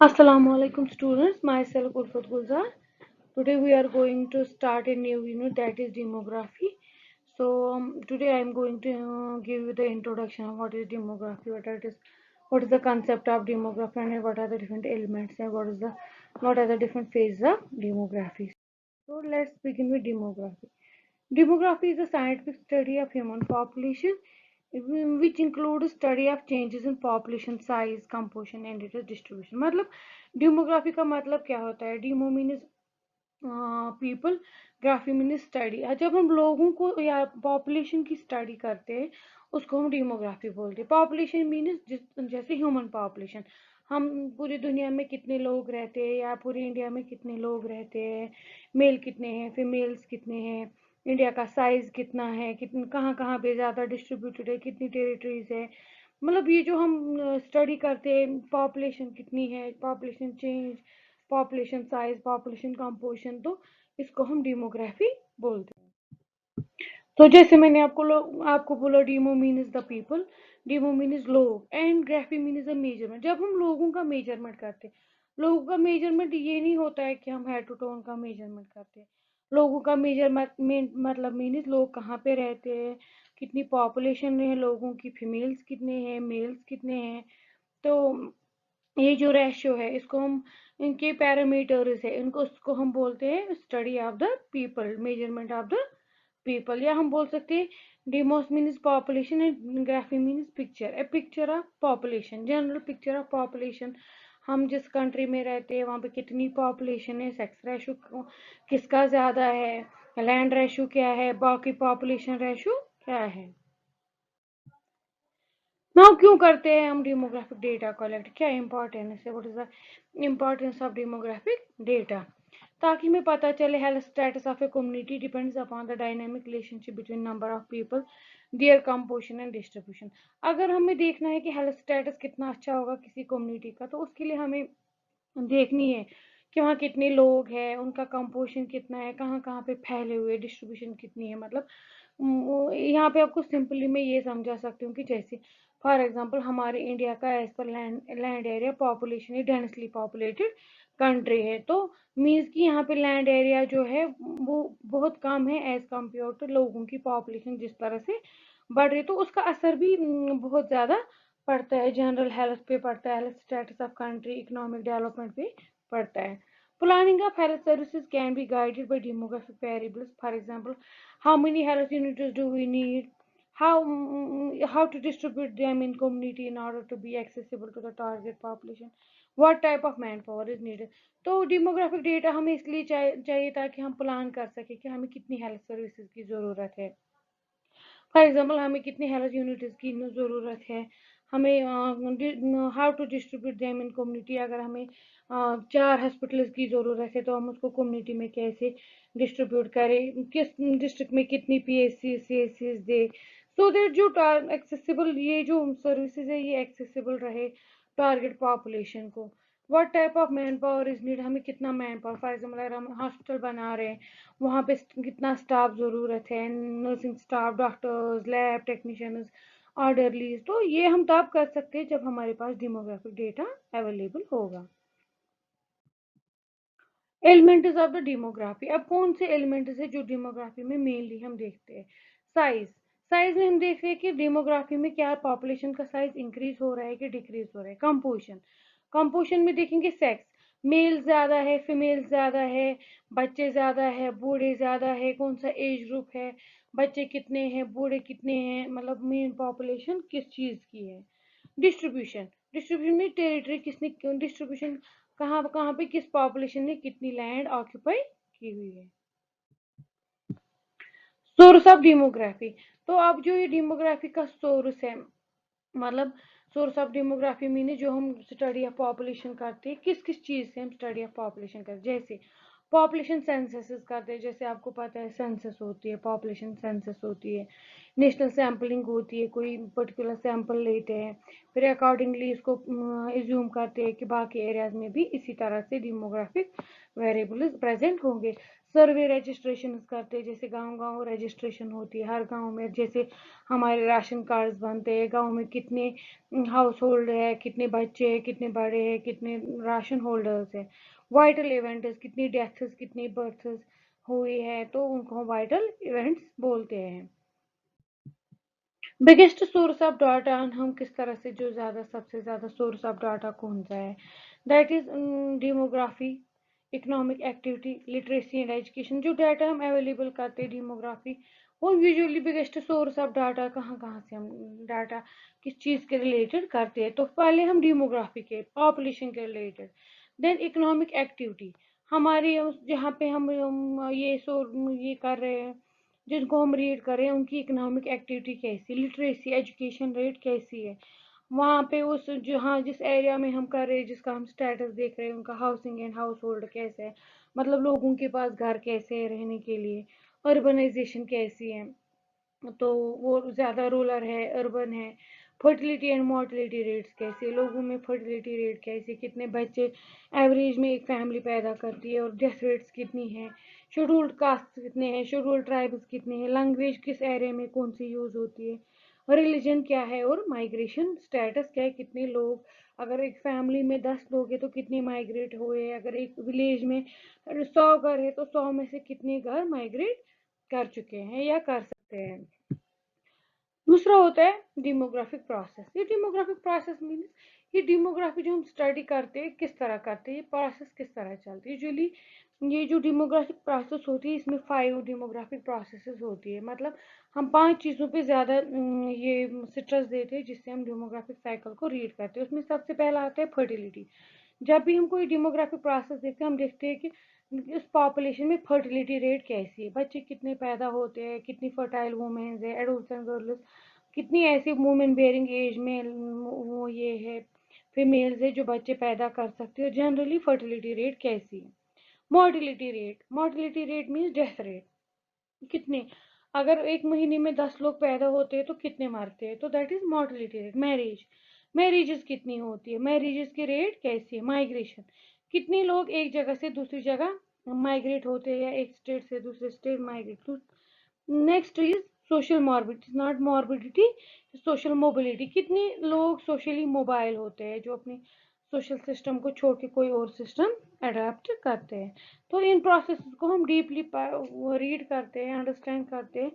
Assalamualaikum students, myself Ulfat Gulzar. Today we are going to start a new unit that is demography. Today I am going to give you the introduction of what is demography, what is the concept of demography, and what are the different elements, and what are the different phases of demography. So let's begin with demography. Demography is a scientific study of human population, which includes study of changes in population size, composition and its distribution. मतलब demography का मतलब क्या होता है? Demo means people, graphy mean study. जब हम लोगों को या पॉपुलेशन की स्टडी करते हैं उसको हम डेमोग्राफी बोलते हैं। पॉपुलेशन मीन जैसे ह्यूमन पॉपुलेशन, हम पूरी दुनिया में कितने लोग रहते हैं या पूरी इंडिया में कितने लोग रहते हैं, मेल कितने हैं, फीमेल्स कितने हैं, इंडिया का साइज कितना है, कितने कहाँ कहाँ पे ज़्यादा डिस्ट्रीब्यूटेड है, कितनी टेरिटरीज है। मतलब ये जो हम स्टडी करते हैं, पॉपुलेशन कितनी है, population change, population size, population composition, तो इसको हम डेमोग्राफी बोलते हैं। तो जैसे मैंने आपको बोला, demo mean is the people, demo mean is लोग, and graphy mean is the measurement. जब हम लोगों का मेजरमेंट करते हैं, लोगों का मेजरमेंट ये नहीं होता है कि हम हेड टू टोन का मेजरमेंट करते हैं। लोगों का मेजरमेंट मतलब मीन इज लोग कहाँ पे रहते हैं, कितनी पॉपुलेशन है लोगों की, फीमेल्स कितने हैं, मेल्स कितने हैं। तो ये जो रेशियो है इसको हम, इनके पैरामीटर्स है, इनको उसको हम बोलते हैं study of the people, measurement of the people. या हम बोल सकते हैं Deimos means population and graphy means picture, A picture of population, general picture of population. हम जिस कंट्री में रहते हैं वहाँ पे कितनी पॉपुलेशन है, सेक्स रेशो किसका ज़्यादा है, लैंड रेशो क्या है, बाकी पॉपुलेशन रेशो क्या है। नाउ क्यों करते हैं हम डेमोग्राफिक डेटा कलेक्ट, क्या इंपॉर्टेंस है, what is the importance of demographic data? ताकि हमें पता चले health status of a community depends upon the dynamic relationship between number of people, their composition and distribution. अगर हमें देखना है कि हेल्थ स्टेटस कितना अच्छा होगा किसी कम्युनिटी का, तो उसके लिए हमें देखनी है कि वहाँ कितने लोग हैं, उनका कंपोजिशन कितना है, कहाँ कहाँ पे फैले हुए, डिस्ट्रीब्यूशन कितनी है। मतलब यहाँ पे आपको सिंपली मैं ये समझा सकती हूँ कि जैसे फॉर एग्जांपल हमारे इंडिया का as per land area population densely populated country है, तो मीन्स कि यहाँ पे लैंड एरिया जो है वो बहुत कम है एज कम्पेयर टू लोगों की पॉपुलेशन जिस तरह से बढ़ रही है। तो उसका असर भी बहुत ज़्यादा पड़ता है, जनरल हेल्थ पे पड़ता है, health status of country, economic development पे पड़ता है। Planning of health services can be guided by demographic variables. For example, how many health units do we need? How to distribute them in community in order to be accessible to the target population? What type of manpower is needed? तो demographic data हमें इसलिए चाहिए ताकि हम plan कर सके कि हमें कितनी हेल्थ सर्विसेज की ज़रूरत है। फॉर एग्जाम्पल हमें कितनी हेल्थ यूनिट्स की ज़रूरत है, हमें how to distribute them in community. अगर हमें 4 हॉस्पिटल्स की ज़रूरत है तो हम उसको कम्युनिटी में कैसे डिस्ट्रीब्यूट करें, किस डिस्ट्रिक्ट में कितनी PHC CHCs they, so that जो एक्सेसिबल ये जो सर्विसेज है ये एक्सेसिबल रहे टारगेट पॉपुलेशन को। What type of man power is need, हमें कितना मैन पावर, फॉर एग्जाम्पल अगर हम हॉस्पिटल बना रहे हैं वहाँ पे कितना स्टाफ ज़रूरत है, nursing staff, doctors, lab technicians, orderlies. तो ये हम तब कर सकते हैं जब हमारे पास डेमोग्राफिक डेटा अवेलेबल होगा। एलिमेंट्स ऑफ द डेमोग्राफी, अब कौन से एलिमेंट्स है जो डेमोग्राफी में मेनली हम देखते हैं? साइज, साइज में हम देख रहे हैं कि डेमोग्राफी में क्या पॉपुलेशन का साइज इंक्रीज हो रहा है कि डिक्रीज हो रहा है। कंपोजिशन, कंपोजिशन में देखेंगे सेक्स, मेल ज्यादा है, फीमेल ज्यादा है, बच्चे ज्यादा है, बूढ़े ज्यादा है, कौन सा एज ग्रुप है, बच्चे कितने हैं, बूढ़े कितने हैं, मतलब मेन पॉपुलेशन किस चीज की है। डिस्ट्रीब्यूशन, डिस्ट्रीब्यूशन में टेरिटरी किसने, डिस्ट्रीब्यूशन कहाँ कहाँ पे किस पॉपुलेशन ने कितनी लैंड ऑक्यूपाई की हुई है। सोर्स ऑफ डेमोग्राफी, तो अब जो ये डेमोग्राफी का सोर्स है, मतलब सोर्स ऑफ डेमोग्राफी मीन जो हम स्टडी ऑफ पॉपुलेशन करते हैं, किस किस चीज़ से हम स्टडी ऑफ पॉपुलेशन करते हैं। जैसे पॉपुलेशन सेंसस करते हैं, जैसे आपको पता है सेंसस होती है, पॉपुलेशन सेंसस होती है, नेशनल सैम्पलिंग होती है, कोई पर्टिकुलर सैंपल लेते हैं, फिर अकॉर्डिंगली इसको एज्यूम करते हैं कि बाकी एरियाज में भी इसी तरह से डेमोग्राफिक वेरिएबल्स प्रेजेंट होंगे। सर्वे रजिस्ट्रेशन करते हैं, जैसे गांव गांव रजिस्ट्रेशन होती है हर गांव में, जैसे हमारे राशन कार्ड बनते हैं, गांव में कितने हाउस होल्ड है, कितने बच्चे हैं, कितने बड़े हैं, कितने राशन होल्डर्स है, वाइटल इवेंट्स, कितनी डेथ्स, कितनी बर्थ्स हुई है, तो उनको वाइटल इवेंट्स बोलते हैं। बिगेस्ट सोर्स ऑफ डाटा, हम किस तरह से, जो ज़्यादा सबसे ज़्यादा सोर्स ऑफ डाटा कौन सा है, that is demography, economic activity, literacy and education. जो डाटा हम अवेलेबल करते हैं डेमोग्राफी, वो usually biggest source of data कहाँ कहाँ से हम डाटा किस चीज़ के रिलेटेड करते हैं, तो पहले हम डेमोग्राफी के, पॉपुलेशन के रिलेटेड। देन इकोनॉमिक एक्टिविटी, हमारे जहाँ पे हम ये कर रहे हैं, जिनको हम रीड करें, उनकी इकोनॉमिक एक्टिविटी कैसी, लिटरेसी एजुकेशन रेट कैसी है, वहाँ पे उस जहाँ जिस एरिया में हम कर रहे हैं, जिसका हम स्टेटस देख रहे हैं, उनका हाउसिंग एंड हाउस होल्ड कैसे है, मतलब लोगों के पास घर कैसे है रहने के लिए, अर्बनाइजेशन कैसी है, तो वो ज़्यादा रूरल है, अर्बन है, फर्टिलिटी एंड मोर्टिलिटी रेट्स कैसे, लोगों में फर्टिलिटी रेट कैसे, कितने बच्चे एवरेज में एक फैमिली पैदा करती है, और डेथ रेट्स कितनी है, शेड्यूल्ड कास्ट कितने हैं, शेड्यूल्ड ट्राइब्स कितने हैं, लैंग्वेज किस एरिया में कौन सी यूज़ होती है, रिलीजन क्या है, और माइग्रेशन स्टेटस क्या है, कितने लोग, अगर एक फैमिली में 10 लोग हैं तो कितने माइग्रेट हुए हैं, अगर एक विलेज में 100 घर है तो 100 में से कितने घर माइग्रेट कर चुके हैं या कर सकते हैं। दूसरा होता है डेमोग्राफिक प्रोसेस। ये डेमोग्राफिक प्रोसेस मीन्स, ये डेमोग्राफी जो हम स्टडी करते हैं किस तरह करते हैं, ये प्रोसेस किस तरह चलती है। यूजुअली ये जो डेमोग्राफिक प्रोसेस होती है, इसमें 5 डेमोग्राफिक प्रोसेसेस होती है, मतलब हम 5 चीज़ों पे ज़्यादा ये स्ट्रेस देते हैं जिससे हम डेमोग्राफिक साइकिल को रीड करते हैं। उसमें सबसे पहला आता है फर्टिलिटी। जब भी हम कोई डेमोग्राफिक प्रोसेस देखते हैं, हम देखते हैं कि इस पॉपुलेशन में फर्टिलिटी रेट कैसी है, बच्चे कितने पैदा होते हैं, कितनी फर्टाइल वुमेन्स है, एडोल्सेंट गर्ल्स, कितनी ऐसी वुमेन बेयरिंग एज में वो ये है फीमेल्स है जो बच्चे पैदा कर सकती है, जनरली फर्टिलिटी रेट कैसी है। Mortality rate means death rate, कितने, अगर एक महीने में 10 लोग पैदा होते हैं तो कितने मरते हैं, तो that is mortality rate. Marriages कितनी होती है, मैरिजेस की रेट कैसी है। माइग्रेशन, कितने लोग एक जगह से दूसरी जगह माइग्रेट होते हैं, या एक स्टेट से दूसरे state migrate. Next is social morbidity, not morbidity, social mobility, कितने लोग सोशली मोबाइल होते हैं जो अपनी सोशल सिस्टम को छोड़ के कोई और सिस्टम अडेप्ट करते हैं। तो इन प्रोसेस को हम डीपली रीड करते हैं, अंडरस्टैंड करते हैं,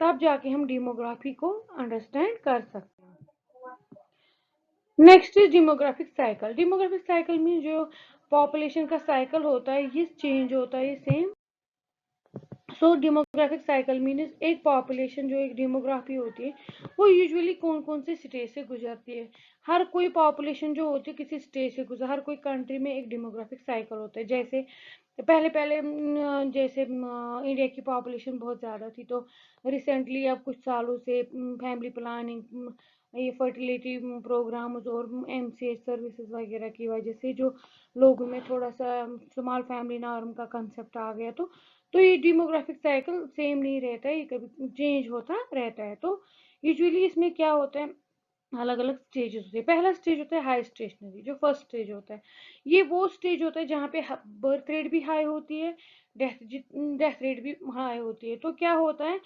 तब जाके हम डेमोग्राफी को अंडरस्टैंड कर सकते हैं। Next is demographic cycle. Demographic cycle में जो पॉपुलेशन का साइकिल होता है ये चेंज होता है सेम। सो डेमोग्राफिक साइकिल मीन्स एक पॉपुलेशन, जो एक डेमोग्राफी होती है, वो यूजुअली कौन कौन से स्टेज से गुजरती है। हर कोई पॉपुलेशन जो होती है किसी स्टेज से गुजर, हर कोई कंट्री में एक डेमोग्राफिक साइकिल होता है। जैसे पहले पहले जैसे इंडिया की पॉपुलेशन बहुत ज़्यादा थी, तो रिसेंटली अब कुछ सालों से फैमिली प्लानिंग, ये फर्टिलिटी प्रोग्राम्स और एमसीएच सर्विसेज वगैरह की वजह से जो लोगों में थोड़ा सा स्मॉल फैमिली नॉर्म का कंसेप्ट आ गया, तो ये डेमोग्राफिक साइकिल सेम नहीं रहता है, ये कभी चेंज होता रहता है। तो यूजुअली इसमें क्या होता है, अलग अलग स्टेजेस होते हैं। पहला स्टेज होता है हाई स्टेशनरी, जो फर्स्ट स्टेज होता है, ये वो स्टेज होता है जहाँ पे बर्थ रेट भी हाई होती है, डेथ रेट भी हाई होती है। तो क्या होता है,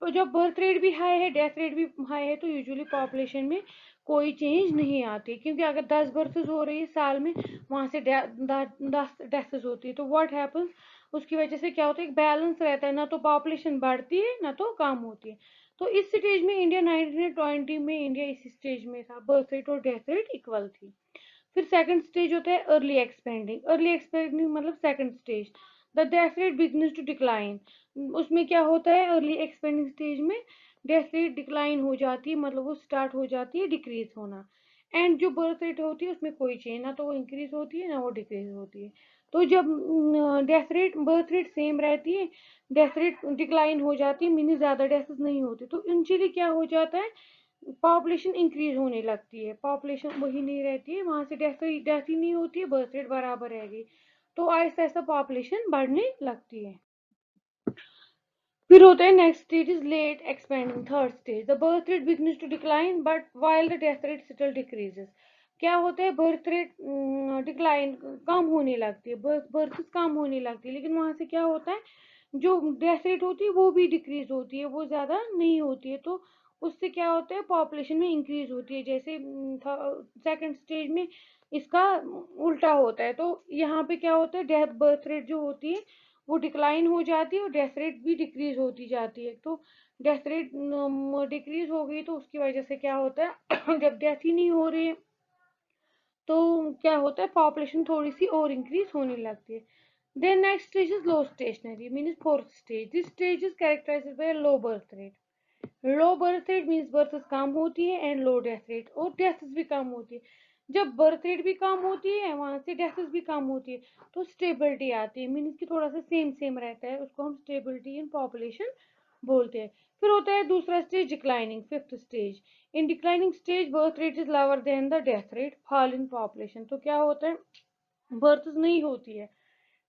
तो जब बर्थ रेट भी हाई है, डेथ रेट भी हाई है, तो यूजुअली पॉपुलेशन में कोई चेंज नहीं आती, क्योंकि अगर 10 बर्थ्स हो रही है साल में, वहाँ से 10 डेथ्स होती है, तो व्हाट हैपन्स, उसकी वजह से क्या होता है, एक बैलेंस रहता है, ना तो पॉपुलेशन बढ़ती है ना तो कम होती है। तो इस स्टेज में इंडिया 1920 में इंडिया इस स्टेज में था, बर्थ रेट और डेथ रेट इक्वल थी। फिर सेकंड स्टेज होता है अर्ली एक्सपेंडिंग। अर्ली एक्सपेंडिंग मतलब second stage, the death rate begins to decline. उसमें क्या होता है, अर्ली एक्सपेंडिंग स्टेज में डेथ रेट डिक्लाइन हो जाती है, मतलब वो स्टार्ट हो जाती है डिक्रीज होना। एंड जो बर्थ रेट होती है उसमें कोई चेंज, ना तो वो इंक्रीज होती है ना वो डिक्रीज होती है। तो जब death rate birth rate same रहती है, डेथ रेट डिक्लाइन हो जाती है, मीनिंग ज़्यादा डेथ्स नहीं होती, तो इनिशियली क्या हो जाता है, पॉपुलेशन इंक्रीज होने लगती है, पॉपुलेशन वही नहीं रहती है, वहां से डेथ ही नहीं होती है, बर्थ रेट बराबर रहेगी, तो आहिस्ता आहिस्ता पॉपुलेशन बढ़ने लगती है। फिर होता है next stage is late expanding, third stage, the birth rate begins to decline but while the death rate still decreases. क्या होता है, बर्थ रेट डिक्लाइन कम होने लगती है, बर्थ कम होने लगती है, लेकिन वहां से क्या होता है, जो डेथ रेट होती है वो भी डिक्रीज होती है, वो ज़्यादा नहीं होती है। तो उससे क्या होता है, पॉपुलेशन में इंक्रीज होती है। जैसे सेकंड स्टेज में इसका उल्टा होता है। तो यहाँ पे क्या होता है, डेथ बर्थ रेट जो होती है वो डिक्लाइन हो जाती है और डेथ रेट भी डिक्रीज होती जाती है। तो डेथ रेट डिक्रीज हो गई तो उसकी वजह से क्या होता है जब डेथ ही नहीं हो रही है तो क्या होता है, पॉपुलेशन थोड़ी सी और इंक्रीज होने लगती है। Then next stage is low stationary, means fourth stage. This stage is characterized by a low birth rate. Low birth rate means birth कम होती है एंड लो डेथ रेट, और डेथ भी कम होती है। जब बर्थ रेट भी कम होती है वहां से डेथ भी कम होती है तो स्टेबिलिटी आती है, मीन्स कि थोड़ा सा सेम सेम रहता है, उसको हम स्टेबिलिटी इन पॉपुलेशन बोलते हैं। फिर होता है दूसरा stage declining, fifth stage. In declining stage birth rate is lower than the death rate, fall in population. तो क्या होता है, बर्थ नहीं होती है,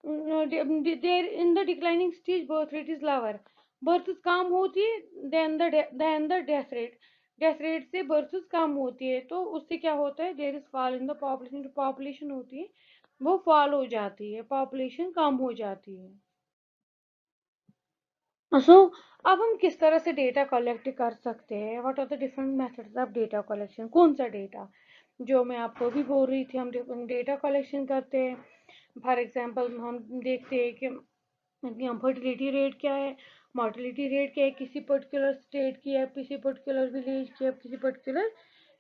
there in the declining stage birth rate is lower, birth कम होती है then the death rate, death rate से बर्थ कम होती है। तो उससे क्या होता है, there is fall in the population, जो पॉपुलेशन होती है वो फॉल हो जाती है, पॉपुलेशन कम हो जाती है। सो अब हम किस तरह से डेटा कलेक्ट कर सकते हैं, what are the different methods of data collection, कौन सा डेटा, जो मैं आपको भी बोल रही थी, हम डेटा कलेक्शन करते हैं। फॉर एग्जांपल हम देखते हैं कि यहाँ फर्टिलिटी रेट क्या है, मोर्टिलिटी रेट क्या है किसी पर्टिकुलर स्टेट की या किसी पर्टिकुलर विलेज की या किसी पर्टिकुलर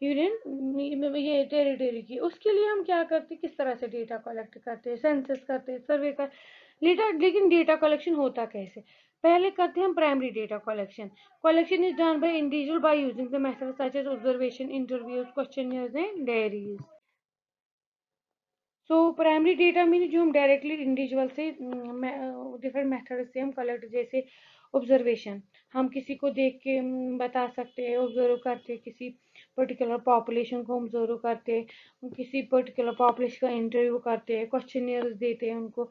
यूनियन ये टेरिटरी की। उसके लिए हम क्या करते हैं, किस तरह से डेटा कलेक्ट करते हैं, सेंसस करते हैं, सर्वे कर डेटा। लेकिन डेटा कलेक्शन होता कैसे, पहले करते हैं हम primary data collection. Collection is done by individual by using the method such as observation, interviews, questionnaires and diaries. So primary data mean जो हम डायरेक्टली इंडिविजुअल से डिफरेंट मेथड से हम कलेक्ट, जैसे ऑब्जर्वेशन, हम किसी को देख के बता सकते हैं, ऑब्जर्व करते हैं, किसी पर्टिकुलर पॉपुलेशन को ऑब्जर्व करते हैं, किसी पर्टिकुलर पॉपुलेशन का इंटरव्यू करते हैं, क्वेश्चनियर्स देते हैं उनको,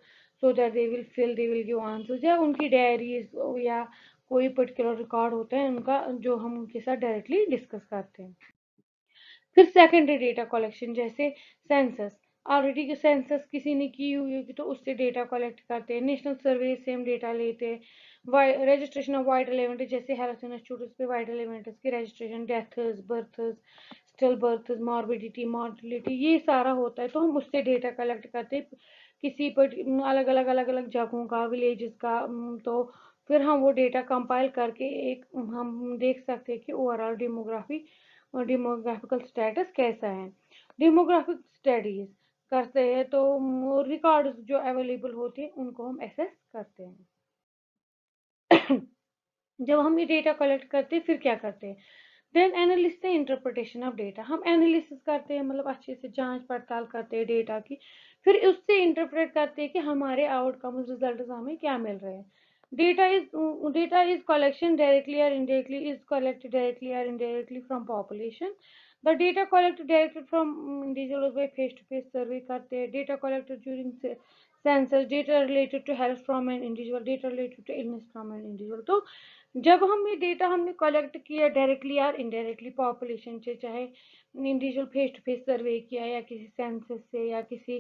so that they will give answers, या उनकी डायरीज या कोई पर्टिकुलर रिकॉर्ड होता है उनका जो हम उनके साथ डायरेक्टली डिस्कस करते हैं। फिर सेकेंडरी डेटा कलेक्शन, जैसे सेंसस, ऑलरेडी जो सेंसस किसी ने की हुई होगी तो उससे डेटा कलेक्ट करते हैं। नेशनल सर्वे से हम डेटा लेते हैं। रजिस्ट्रेशन ऑफ वाइटल इवेंट, जैसे हेल्थ इंस्टीट्यूट पे वाइटल इवेंट्स की registration, deaths, births, still births, morbidity, mortality, ये सारा होता है, तो हम उससे डेटा कलेक्ट करते हैं किसी पर अलग अलग जगहों का, विलेजेस का। तो फिर हम वो डेटा कंपाइल करके एक हम देख सकते हैं कि ओवरऑल डेमोग्राफी और डेमोग्राफिकल स्टेटस कैसा है। डेमोग्राफिक स्टडीज करते हैं तो रिकॉर्ड्स जो अवेलेबल होते हैं उनको हम एसेस करते हैं। जब हम ये डेटा कलेक्ट करते हैं फिर क्या करते हैं, then analysis interpretation of data, हम एनालिसिस करते हैं, मतलब अच्छे से जांच पड़ताल करते हैं डेटा की, फिर उससे इंटरप्रेट करते हैं कि हमारे आउटकम रिजल्ट हमें क्या मिल रहे हैं। Data is collection directly or indirectly, is collected directly or indirectly from population. The data collected directly from individuals by face to face survey करते हैं, data collected during census, data related to health from an individual, data related to illness from an individual। तो जब हम ये data हमने collect किया directly या indirectly population से, चाहे इंडिविजुअल फेस टू फेस सर्वे किया या किसी सेंसस से या किसी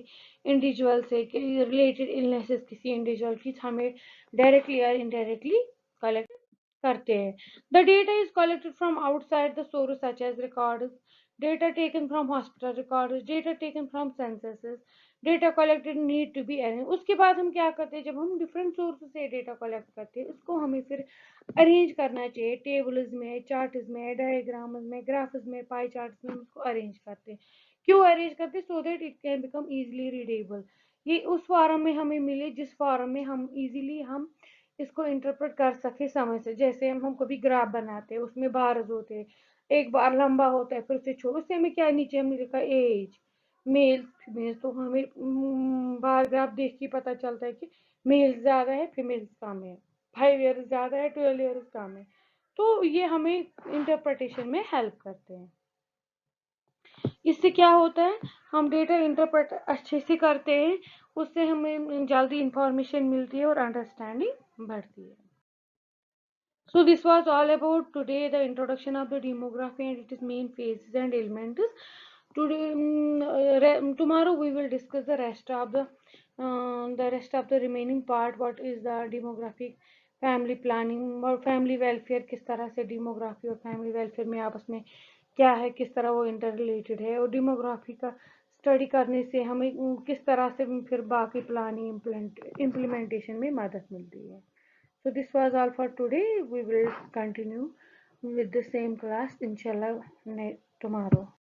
इंडिविजुअल से रिलेटेड इलनेसेस किसी इंडिविजुअल की, हमें डायरेक्टली या इनडायरेक्टली कलेक्ट करते हैं। The data is collected from outside the source such as records, data taken from hospital records, data taken from censuses, data collected need to be arrange. उसके बाद हम क्या करते हैं, जब हम डिफरेंट सोर्स से डेटा कलेक्ट करते हैं उसको हमें फिर अरेंज करना चाहिए, टेबल्स में, चार्ट्स में, डायग्राम्स में, ग्राफ्स में, पाई चार्ट्स में, उसको अरेंज करते हैं। क्यों अरेंज करते हैं, so that it can become easily readable, ये उस फॉर्म में हमें मिले जिस फॉर्म में हम इजीली हम इसको इंटरप्रेट कर सके समय से। जैसे हम कभी ग्राफ बनाते हैं उसमें बार्स होते हैं, एक बार लंबा होता है फिर से छोटा, उससे हमें क्या नीचे हमें लिखा एज, मेल फीमेल, तो हमें बार ग्राफ देख के पता चलता है कि मेल ज्यादा है फीमेल कम है, 5 ईयर ज्यादा है 12 ईयर कम है। तो ये हमें इंटरप्रिटेशन में हेल्प करते हैं। इससे क्या होता है, हम डेटा इंटरप्रेट अच्छे से करते हैं, उससे हमें जल्दी इंफॉर्मेशन मिलती है और अंडरस्टैंडिंग बढ़ती है। So this was all about today the introduction of the demography and its main phases and elements. Tomorrow we will discuss the rest of the remaining part. What is the demographic family planning और family welfare, किस तरह से demography और family welfare में आपस में क्या है, किस तरह वो इंटर रिलेटेड है, और डेमोग्राफी का स्टडी करने से हमें किस तरह से फिर बाकी प्लानिंग इम्प्लीमेंटेशन में मदद मिलती है. So this was all for today. We will continue with the same class inshallah tomorrow.